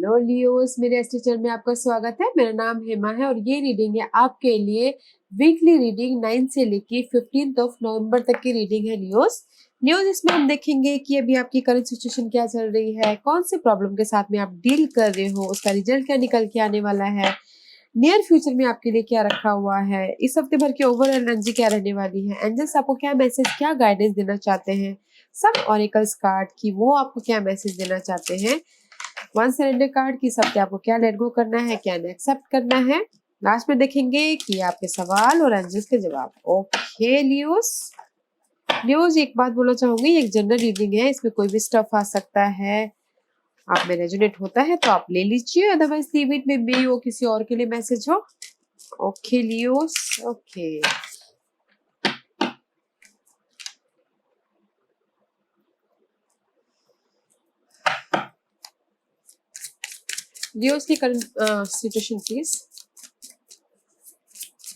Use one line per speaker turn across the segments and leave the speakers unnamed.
Hello Leos, मेरे astro channel में आपका स्वागत है। मेरा नाम हेमा है और ये रीडिंग है आपके लिए वीकली रीडिंग 9 से लेके 15 नवंबर तक की रीडिंग है लियोस। इसमें हम देखेंगे कि अभी आपकी करंट सिचुएशन क्या चल रही है, कौन से प्रॉब्लम के साथ में आप डील कर रहे हो, उसका रिजल्ट क्या निकल के आने वाला है, नियर फ्यूचर में आपके लिए क्या रखा हुआ है, इस हफ्ते भर की ओवरऑल एनर्जी क्या रहने वाली है, एंजल्स आपको क्या मैसेज, क्या गाइडेंस देना चाहते हैं, सब ऑरेकल्स कार्ड की वो आपको क्या मैसेज देना चाहते हैं, वन सरेंडर कार्ड की सब आपको क्या लेट गो करना है, क्या एक्सेप्ट करना है। लास्ट में देखेंगे कि आपके सवाल और एंजल्स के जवाब। ओके लियोस, एक बात बोलना चाहूंगी, एक जनरल रीडिंग है, इसमें कोई भी स्टफ आ सकता है। आप में रेजोनेट होता है तो आप ले लीजिए, अदरवाइज लीव इट में बी वो किसी और के लिए मैसेज हो। ओके लियोस, ओके लियोस की करंट सिचुएशन प्लीज,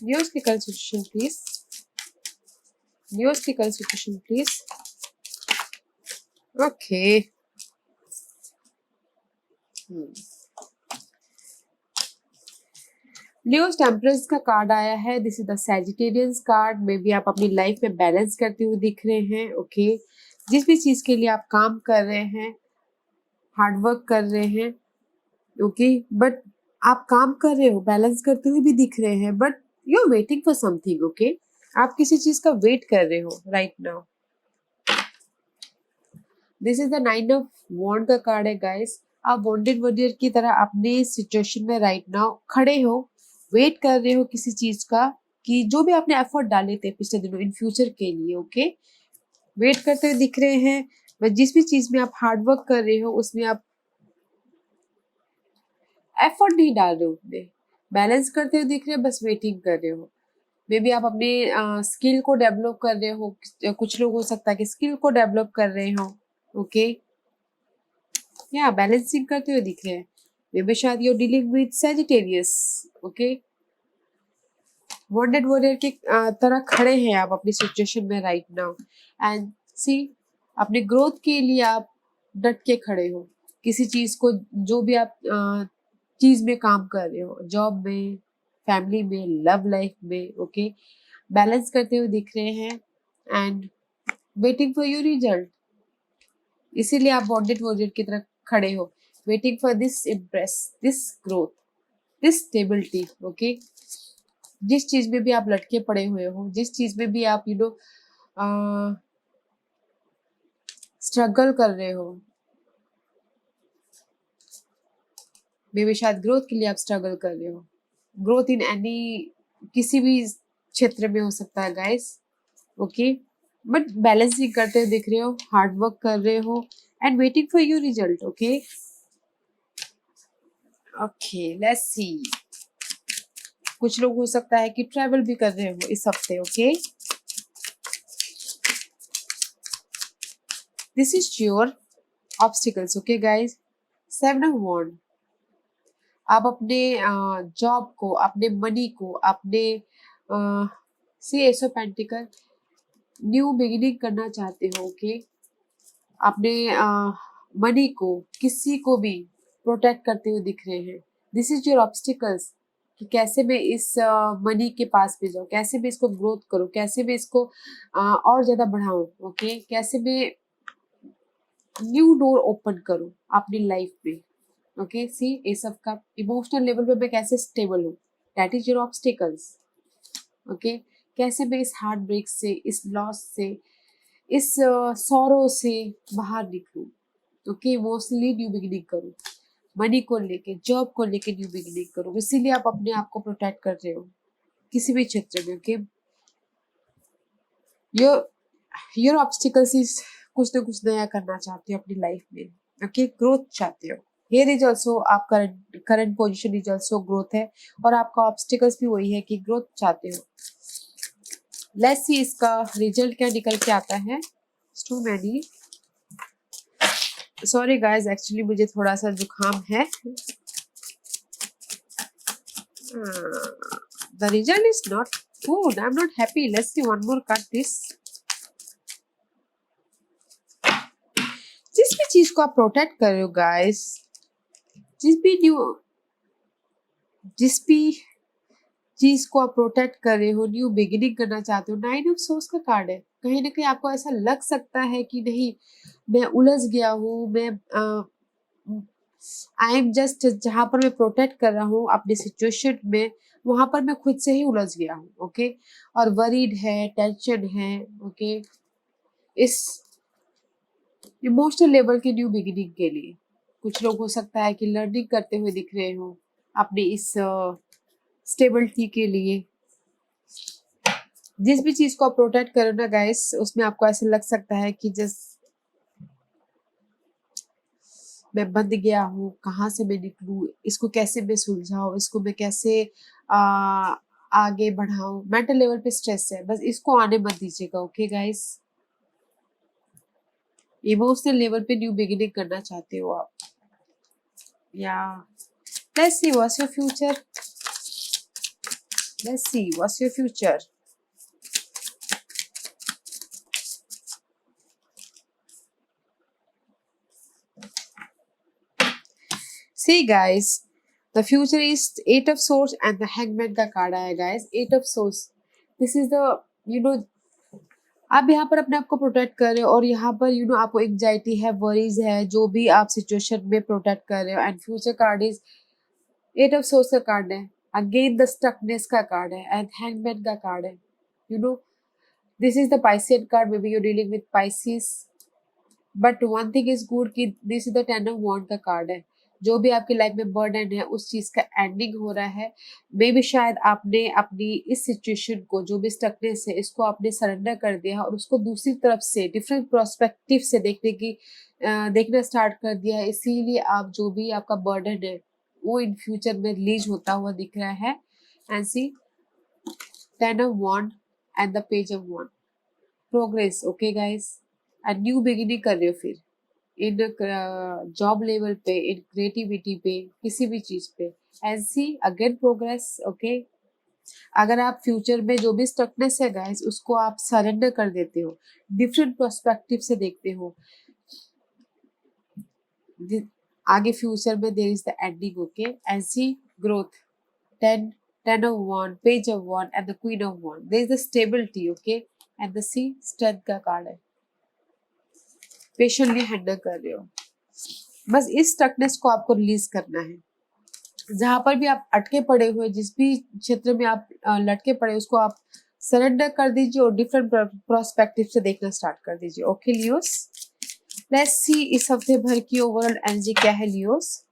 लियोस की करंट सिचुएशन प्लीज, लियोस की current situation please. Okay Leos temperance का कार्ड आया है। This is the Sagittarians card. May be आप अपनी लाइफ में बैलेंस करते हुए दिख रहे हैं। ओके जिस भी चीज के लिए आप काम कर रहे हैं, हार्डवर्क कर रहे हैं, ओके बट आप काम कर रहे हो, बैलेंस करते हुए भी दिख रहे हैं, but you are waiting for something. Okay आप किसी चीज का वेट कर रहे हो right now. This is the 9 of wand का कार्ड है गाइस। आप बॉन्डेड वॉरियर की तरह अपने सिचुएशन में राइट नाउ खड़े हो, वेट कर रहे हो किसी चीज का, कि जो भी आपने एफर्ट डाले थे पिछले दिनों इन फ्यूचर के लिए, ओके वेट करते हुए दिख रहे हैं। बट जिस भी चीज में आप हार्डवर्क कर रहे हो उसमें आप एफर्ट नहीं डाल रहे हो, उसमें बैलेंस करते हुए दिख रहे हो, बस वेटिंग कर रहे हो। मे बी आप अपने स्किल को डेवलप कर रहे हो, कुछ लोग हो सकता है कि स्किल को डेवलप कर रहे हो, ओके या बैलेंसिंग करते हुए दिख रहे हैं। मे बी शायद you dealing with Sagittarius, okay wounded warrior की तरह खड़े हैं आप अपनी सिचुएशन में राइट नाउ। एंड सी अपने ग्रोथ के लिए आप डट के खड़े हो, किसी चीज को, जो भी आप चीज में काम कर रहे हो, जॉब में, फैमिली में, लव लाइफ में, ओके बैलेंस करते हुए दिख रहे हैं and waiting for your result. इसीलिए आप बॉन्डेड वॉरियर की तरह खड़े हो, waiting for this impress, this growth, this stability. Okay जिस चीज में भी आप लटके पड़े हुए हो, जिस चीज में भी आप स्ट्रगल कर रहे हो, मे बी शायद ग्रोथ के लिए आप स्ट्रगल कर रहे हो, ग्रोथ इन एनी, किसी भी क्षेत्र में हो सकता है गाइस, ओके बट बैलेंसिंग करते हुए दिख रहे हो, हार्ड वर्क कर रहे हो and waiting for your result. Okay okay let's सी, कुछ लोग हो सकता है कि ट्रैवल भी कर रहे हो इस हफ्ते। Okay this is your obstacles. Okay guys, 7 of wand, आप अपने जॉब को, अपने मनी को, अपने C S of pentacle new beginning करना चाहते हो। ओके अपने मनी को, किसी को भी प्रोटेक्ट करते हुए दिख रहे हैं। दिस इज योर ऑब्स्टिकल्स, कि कैसे मैं इस मनी के पास में जाऊँ, कैसे मैं इसको ग्रोथ करूँ, कैसे मैं इसको और ज्यादा बढ़ाऊँ, ओके कैसे मैं न्यू डोर ओपन करूँ अपनी लाइफ में। ओके सी ये सब का इमोशनल लेवल पे मैं कैसे स्टेबल हूँ, that is your obstacles. Okay कैसे मैं इस हार्ट ब्रेक से, इस लॉस से, इस सौरों से बाहर निकलूं, ओके इमोशनली न्यू बिगिनिंग करूं, मनी को लेके, जॉब को लेके न्यू बिगिनिंग करूं। इसीलिए आप अपने आप को प्रोटेक्ट कर रहे हो किसी भी क्षेत्र में। ओके योर ऑब्स्टिकल्स इज कुछ ना कुछ नया करना चाहते हो अपनी लाइफ में, ओके ग्रोथ चाहते हो। हियर इज ऑल्सो आप current position is also growth है, और आपका ऑब्स्टिकल्स भी वही है कि ग्रोथ चाहते हो। लेट्स सी इसका रिजल्ट क्या निकल के आता है। Too many sorry guys, actually मुझे थोड़ा सा जुकाम है। The result is not good, I am not happy. Let's see one more cut this. जिस भी चीज को आप प्रोटेक्ट कर रहे हो गाइस, जिस भी न्यू जिस भी चीज को आप प्रोटेक्ट कर रहे हो, न्यू बिगिनिंग करना चाहते हो, 9 ऑफ सोर्स का कार्ड है। कहीं ना कहीं आपको ऐसा लग सकता है कि नहीं, मैं उलझ गया हूँ, मैं आई एम जस्ट, जहां पर मैं प्रोटेक्ट कर रहा हूँ अपनी सिचुएशन में, वहां पर मैं खुद से ही उलझ गया हूँ। ओके, और वरीड है, टेंशन है। ओके, इस इमोशनल लेवल के न्यू बिगिनिंग के लिए कुछ लोग हो सकता है कि लर्निंग करते हुए दिख रहे हो अपनी इस स्टेबिलिटी के लिए। जिस भी चीज को आप प्रोटेक्ट करो ना गाइस, उसमें आपको ऐसा लग सकता है कि जस्ट मैं बंद गया हूँ, कहाँ से मैं निकलूं, इसको कैसे मैं सुलझाऊं, इसको मैं कैसे आ, आगे बढ़ाऊं। मेंटल लेवल पे स्ट्रेस है, बस इसको आने मत दीजिएगा। ओके गाइस, इमोशनल लेवल पे न्यू बिगिनिंग करना चाहते हो आप, या let's see what's your future, let's see what's your future. See guys, the future is Eight of Swords and the Hangman का कार्ड आया guys. Eight of Swords. This is the, you know, आप यहाँ पर अपने आप को protect कर रहे हो, और यहाँ पर आपको एंजाइटी है, वरीज है, जो भी आप सिचुएशन में प्रोटेक्ट कर रहे हो। And future card is eight of swords का कार्ड है, अगेन द स्टकनेस का कार्ड है, एंड हैंगमैन का कार्ड है। You know this is the Piscean card, maybe you dealing with Pisces, but one thing is good कि this is the ten of wand का card है। जो भी आपकी लाइफ में बर्डन है, उस चीज का एंडिंग हो रहा है। मे भी शायद आपने अपनी इस सिचुएशन को, जो भी स्टकनेस है, इसको आपने सरेंडर कर दिया है, और उसको दूसरी तरफ से, डिफरेंट प्रोस्पेक्टिव से देखना स्टार्ट कर दिया है। इसीलिए आप, जो भी आपका बर्डन है, वो इन फ्यूचर में रिलीज होता हुआ दिख रहा है। And see ten of wand and the page of wand, progress. Okay guys, and new beginning कर रहे हो फिर इन जॉब लेवल पे, इन क्रिएटिविटी पे, किसी भी चीज पे। And see again progress. Okay, अगर आप फ्यूचर में जो भी स्टकनेस है गाइस, उसको आप सरेंडर कर देते हो, डिफरेंट पर्सपेक्टिव से देखते हो, आगे फ्यूचर में there is the ending. Okay, and see growth, ten ten of one, page of one and the queen of one, there is the stability. Okay, and the see strength का card है, patiently handle कर रहे हो। बस इस stuckness को आपको release करना है। जहां पर भी आप अटके पड़े हुए, जिस भी क्षेत्र में आप लटके पड़े, उसको आप सरेंडर कर दीजिए और डिफरेंट प्रोस्पेक्टिव से देखना स्टार्ट कर दीजिए। ओके लियोस, लेट्स सी इस हफ्ते भर की ओवरऑल एनर्जी क्या है Leos.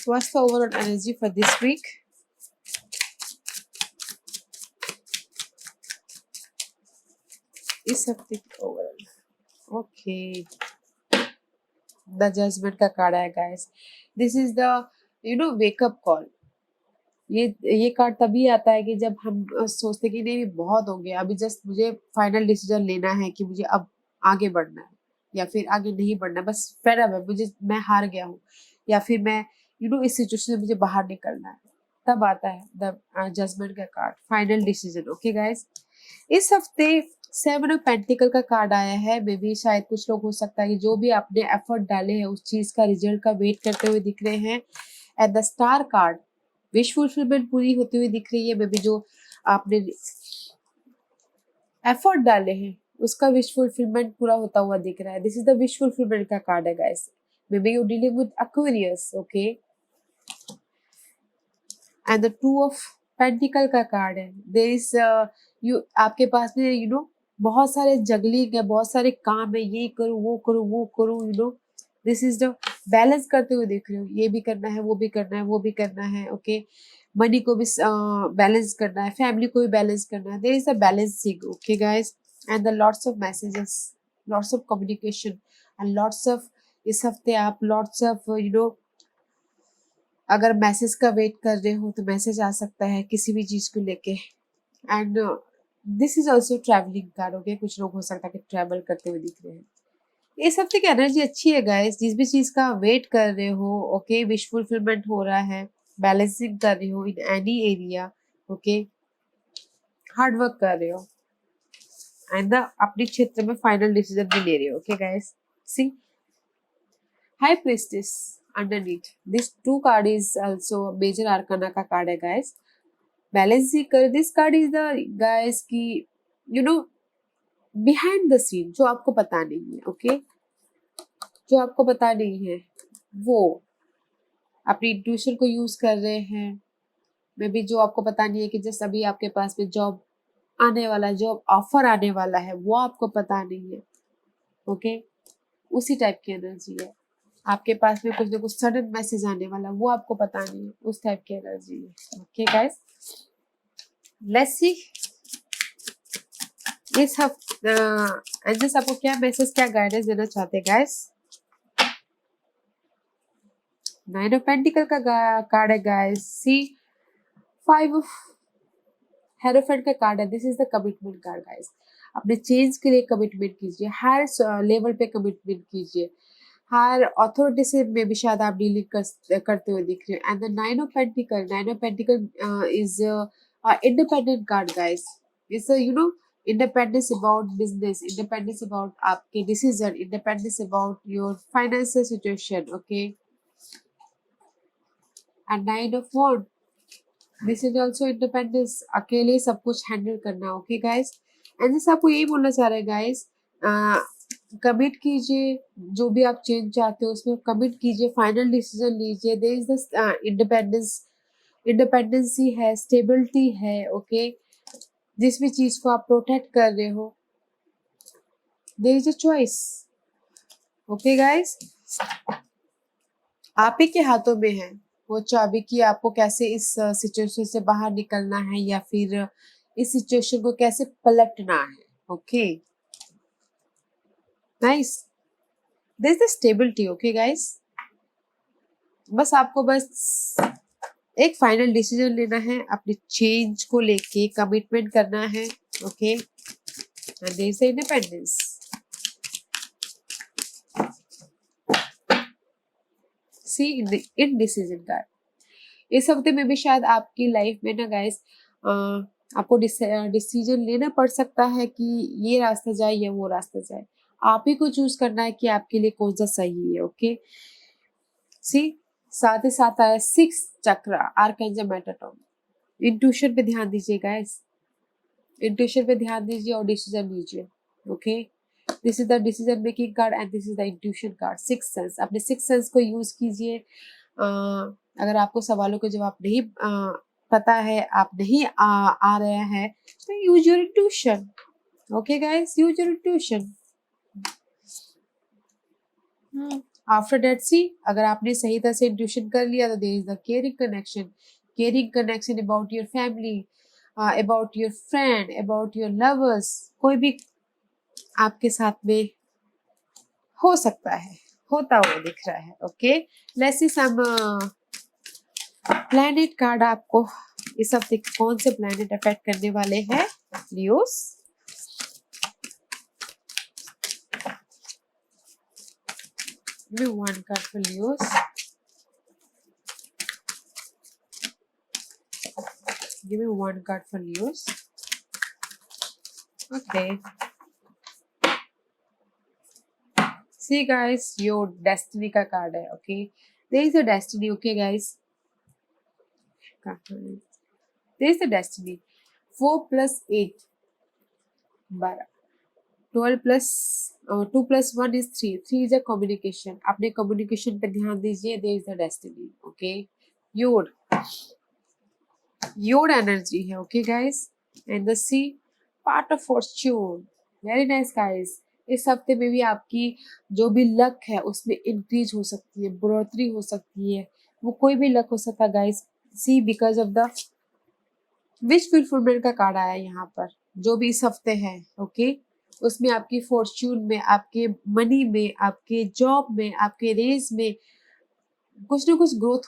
What's the overall energy for this week. इस हफ्ते की ओवरऑल, ओके, द जजमेंट का कार्ड है guys. This is the wake up call. ये कार्ड तभी आता है कि जब हम सोचते कि नहीं बहुत हो गया, अभी जस्ट मुझे फाइनल डिसीजन लेना है कि मुझे अब आगे बढ़ना है या फिर आगे नहीं बढ़ना, बस फेड अप है मुझे, मैं हार गया हूँ, या फिर मैं इस सिचुएशन से मुझे बाहर निकलना है, तब आता है द जजमेंट का card, final decision. Okay guys, इस हफ्ते 7 ऑफ पेंटिकल का कार्ड आया है। मे बी शायद कुछ लोग हो सकता है कि जो भी आपने एफर्ट डाले हैं, उस चीज का रिजल्ट का वेट करते हुए दिख रहे हैं। At the star card, wish fulfilment पूरी होती हुई दिख रही है। मे बी जो आपने एफर्ट डाले हैं, उसका विश फुलफिलमेंट पूरा होता हुआ दिख रहा है। This is the wish fulfilment का कार्ड है guys. May be you dealing with Aquarius. Okay, and the two of pentacle का कार्ड है। देयर इज आपके पास में बहुत सारे जगलिंग है, बहुत सारे काम है, ये करूँ वो करूँ वो करूँ, दिस इज द बैलेंस करते हुए देख रहे हो, ये भी करना है, वो भी करना है, वो भी करना है। ओके, मनी को भी बैलेंस करना है, फैमिली को भी बैलेंस करना है। There is a balancing. Okay guys, and the lots of messages, lots of communication and lots of, इस हफ्ते आप लॉट्स ऑफ अगर मैसेज का वेट कर रहे हो तो मैसेज आ सकता है किसी भी चीज को लेके। And this is also travelling card. Okay, कुछ लोग हो सकता है कि ट्रैवल करते हुए दिख रहे हैं। इस हफ्ते की एनर्जी अच्छी है गाइस, जिस भी चीज का वेट कर रहे हो, ओके, विश फुलफिलमेंट हो रहा है, बैलेंसिंग कर रहे हो in any area. Okay, hard work कर रहे हो, एंड अपने क्षेत्र में फाइनल डिसीजन भी ले रहे हो। Okay guys, see high priestess underneath. This two card is also major arcana का card है guys. बैलेंस ही कर. This card is the guys की you know behind the scene, जो आपको पता नहीं है. ओके जो आपको पता नहीं है वो अपनी इंट्यूशन को यूज कर रहे हैं. मे बी जो आपको पता नहीं है कि जस्ट अभी आपके पास में जॉब आने वाला, जॉब ऑफर आने वाला है, वो आपको पता नहीं है. ओके उसी टाइप की एनर्जी है. आपके पास में कुछ ना कुछ सडन मैसेज आने वाला, वो आपको पता नहीं है. उस टाइप की एनर्जी है. ओके गाइस लेट्स सी इस हफ्ते एंजल्स आपको क्या मैसेज, क्या गाइडेंस देना चाहते हैं गाइस. 9 ऑफ पेंटिकल का कार्ड है गाइस. सी 5 ऑफ हेरोफेंट का कार्ड है. This is the commitment card guys. अपने चेंज के लिए कमिटमेंट कीजिए. हर लेवल पे कमिटमेंट कीजिए. हर अथॉरिटी से में भी शायद आप डीलिंग करते हुए दिख रहे हो. And the 9 of pentacle, 9 of pentacle is independent card guys. It's you know independence about business, independence about आपके decision, independence about your financial situation. Okay and 9 of wand, this is also independence. अकेले सब कुछ handle करना. Okay guys and जैसे आपको यही बोलना चाह रहे हैं गाइस, कमिट कीजिए. जो भी आप चेंज चाहते हो उसमें कमिट कीजिए. फाइनल डिसीजन लीजिए. There is the independence, independency है, स्टेबिलिटी है. ओके जिस भी चीज को आप प्रोटेक्ट कर रहे हो, there is a choice. Okay guys आप ही के हाथों में है वो चाबी कि आपको कैसे इस सिचुएशन से बाहर निकलना है या फिर इस सिचुएशन को कैसे पलटना है. Okay nice. There is the stability. Okay guys बस आपको बस एक फाइनल डिसीजन लेना है. अपने चेंज को लेके कमिटमेंट करना है. Okay and there is the independence. See indecision card. इस हफ्ते में भी शायद आपकी लाइफ में ना गाइस आपको डिसीजन लेना पड़ सकता है कि ये रास्ता जाए या वो रास्ता जाए. आप ही को चूज करना है कि आपके लिए कौन सा सही है. ओके सी साथ ही साथ आया 6 चक्र आर्कएंजल मेटाट्रॉन. इंट्यूशन पे ध्यान दीजिए गाइस. इंट्यूशन पे ध्यान दीजिए और डिसीजन लीजिए. Okay this is the decision making card and this is the intuition card. 6 sense. अपने 6 सेंस को यूज कीजिए. अगर आपको सवालों के जवाब नहीं पता है, आप नहीं आ रहे हैं, तो use your intuition. Okay guys use your intuition. After that see अगर आपने सही तरह से इंट्यूशन कर लिया तो there is the caring connection. Caring connection about your family, about your friend, about your lovers. कोई भी आपके साथ में हो सकता है, होता हुआ दिख रहा है. Okay let's see some planet card. आपको इस हफ्ते कौन से प्लैनेट अफेक्ट करने वाले हैं Leos. Give me one card for Leos. Give me one card for Leos. Okay. See guys, your destiny का कार्ड है. Okay. There is a destiny. Okay guys. There is a destiny. 4 plus 8. 12. 12 plus 2 plus 1 is 3. 3 is a communication. अपने communication पे ध्यान दीजिए. There is a destiny. Okay. Your energy है. Okay guys. And the C part of fortune. Very nice guys. इस हफ्ते में भी आपकी जो भी लक है उसमें इंक्रीज हो सकती है, बढ़ोतरी हो सकती है. वो कोई भी लक हो सकता है guys. See because of the wish fulfilment का कार्ड आया यहाँ पर. जो भी इस हफ्ते है ओके उसमें आपकी फॉर्च्यून में, आपके मनी में, आपके जॉब में, आपके रेस में कुछ ना कुछ ग्रोथ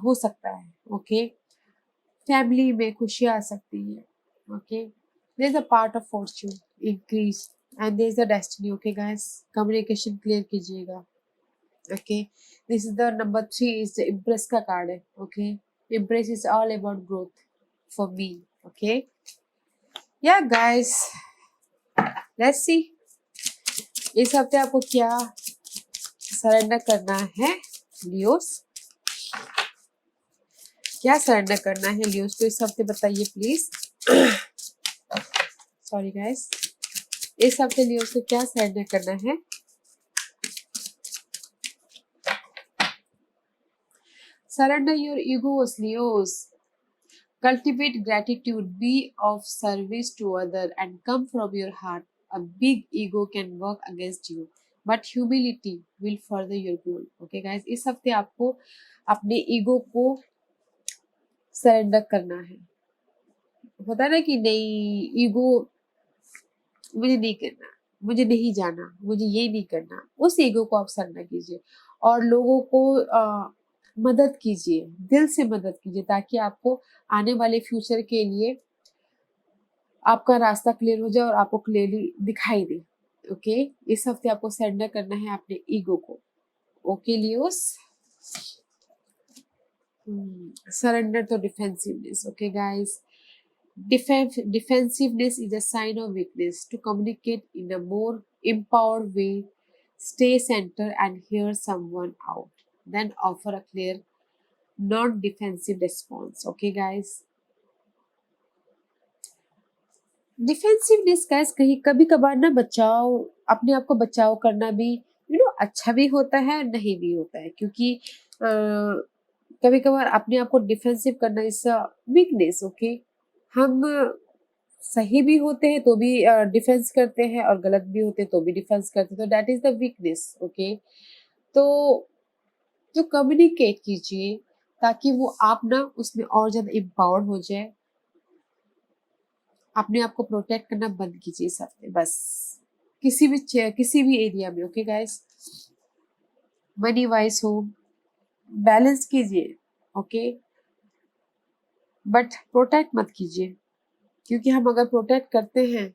हो सकता है. ओके फैमिली में खुशियाँ आ सकती है. Okay there is a part of fortune increase and there is the destiny. Okay guys communication clear कीजिएगा. Okay this is the number 3 is the empress का कार्ड है. Okay empress is all about growth for me. Okay या guys let's see इस हफ्ते आपको क्या surrender करना है लियोस? क्या सरेंडर करना है लियोस को इस हफ्ते, बताइए प्लीज। सॉरी गाइस, इस हफ्ते लियोस को क्या सरेंडर करना है? Surrender your egos, Leos. Cultivate gratitude, be of service to others, and come from your heart. A big ego can work against you, but humility will further your goal. Okay, guys, इस हफ्ते आपको अपने ego को surrender करना है। होता है ना कि नहीं, ईगो मुझे नहीं करना, मुझे नहीं जाना, मुझे ये नहीं करना, उस ईगो को आप सरेंडर कीजिए और लोगों को मदद कीजिए, दिल से मदद कीजिए, ताकि आपको आने वाले फ्यूचर के लिए आपका रास्ता क्लियर हो जाए और आपको क्लियरली दिखाई दे। ओके, इस हफ्ते आपको सरेंडर करना है अपने ईगो को। ओके लियोस, सरेंडर तो defensiveness. Okay guys, defensiveness is a sign of weakness. To communicate in a more empowered way, stay centered and hear someone out. Then offer a clear, non-defensive response. Okay, guys. Defensiveness guys कहीं कभी कभार ना बचाव, अपने आप को बचाव करना भी अच्छा भी होता है और नहीं भी होता है, क्योंकि कभी कभार अपने आप को डिफेंसिव करना इज वीकनेस। ओके, हम सही भी होते हैं तो भी डिफेंस करते हैं और गलत भी होते हैं तो भी डिफेंस करते हैं, तो that is the weakness. Okay, तो कम्युनिकेट कीजिए ताकि वो आप ना उसमें और ज्यादा एम्पावर्ड हो जाए। अपने आप को प्रोटेक्ट करना बंद कीजिए इस हफ्ते, बस किसी भी एरिया में। ओके गाइस, मनी वाइज हो, बैलेंस कीजिए। ओके, बट प्रोटेक्ट मत कीजिए, क्योंकि हम अगर प्रोटेक्ट करते हैं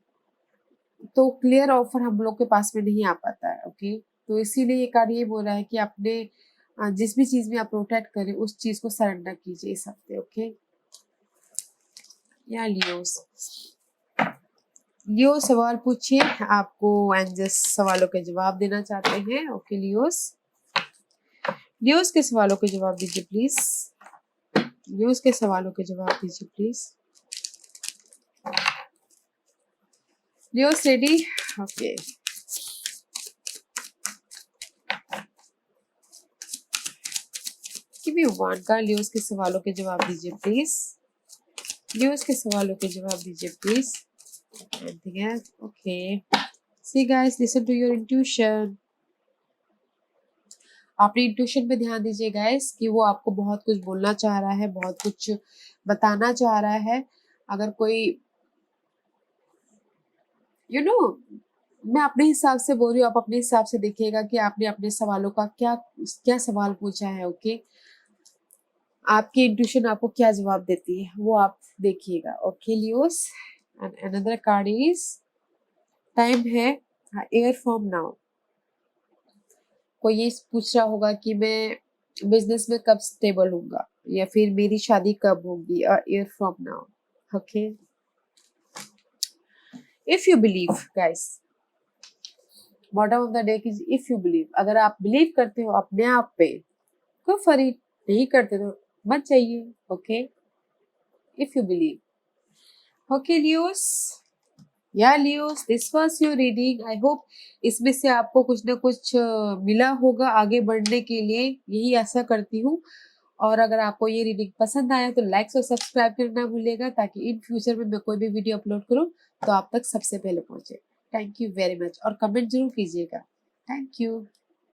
तो क्लियर ऑफर हम लोग के पास में नहीं आ पाता है। ओके, तो इसीलिए ये कार्ड ये बोल रहा है कि अपने जिस भी चीज में आप प्रोटेक्ट करें उस चीज को सरेंडर कीजिए इस हफ्ते। ओके, या लियो सवाल पूछिए, आपको एंजल्स सवालों के जवाब देना चाहते हैं। ओके लियोस के सवालों के जवाब दीजिए प्लीज। लियोस के सवालों के जवाब दीजिए please. Leos ready? Okay, give me one card. Leos के सवालों के जवाब दीजिए प्लीज। लियोस के सवालों के जवाब दीजिए please. Anything else? Okay. See guys, listen to your intuition. अपनी इंट्यूशन पे ध्यान दीजिए गाइस कि वो आपको बहुत कुछ बोलना चाह रहा है, बहुत कुछ बताना चाह रहा है। अगर कोई मैं अपने हिसाब से बोल रही हूँ, आप अपने हिसाब से देखिएगा कि आपने अपने सवालों का क्या क्या सवाल पूछा है। ओके, आपकी इंट्यूशन आपको क्या जवाब देती है वो आप देखिएगा। Okay Leos, and another card is time है एयर फ्रॉम नाउ। कोई ये पूछ रहा होगा कि मैं बिजनेस में कब स्टेबल होऊंगा या फिर मेरी शादी कब होगी, air from now. Okay, if you believe guys, bottom of the deck is if you believe. अगर आप बिलीव करते हो अपने आप पे, कोई फरीद नहीं करते तो मत चाहिए। Okay, if you believe. Okay Leos, या Leos, this was your reading. I hope इसमें से आपको कुछ ना कुछ मिला होगा आगे बढ़ने के लिए, यही आशा करती हूँ। और अगर आपको ये रीडिंग पसंद आया तो लाइक और सब्सक्राइब करना भूलिएगा, ताकि इन फ्यूचर में मैं कोई भी वीडियो अपलोड करूँ तो आप तक सबसे पहले पहुंचे। थैंक यू वेरी मच, और कमेंट जरूर कीजिएगा। Thank you.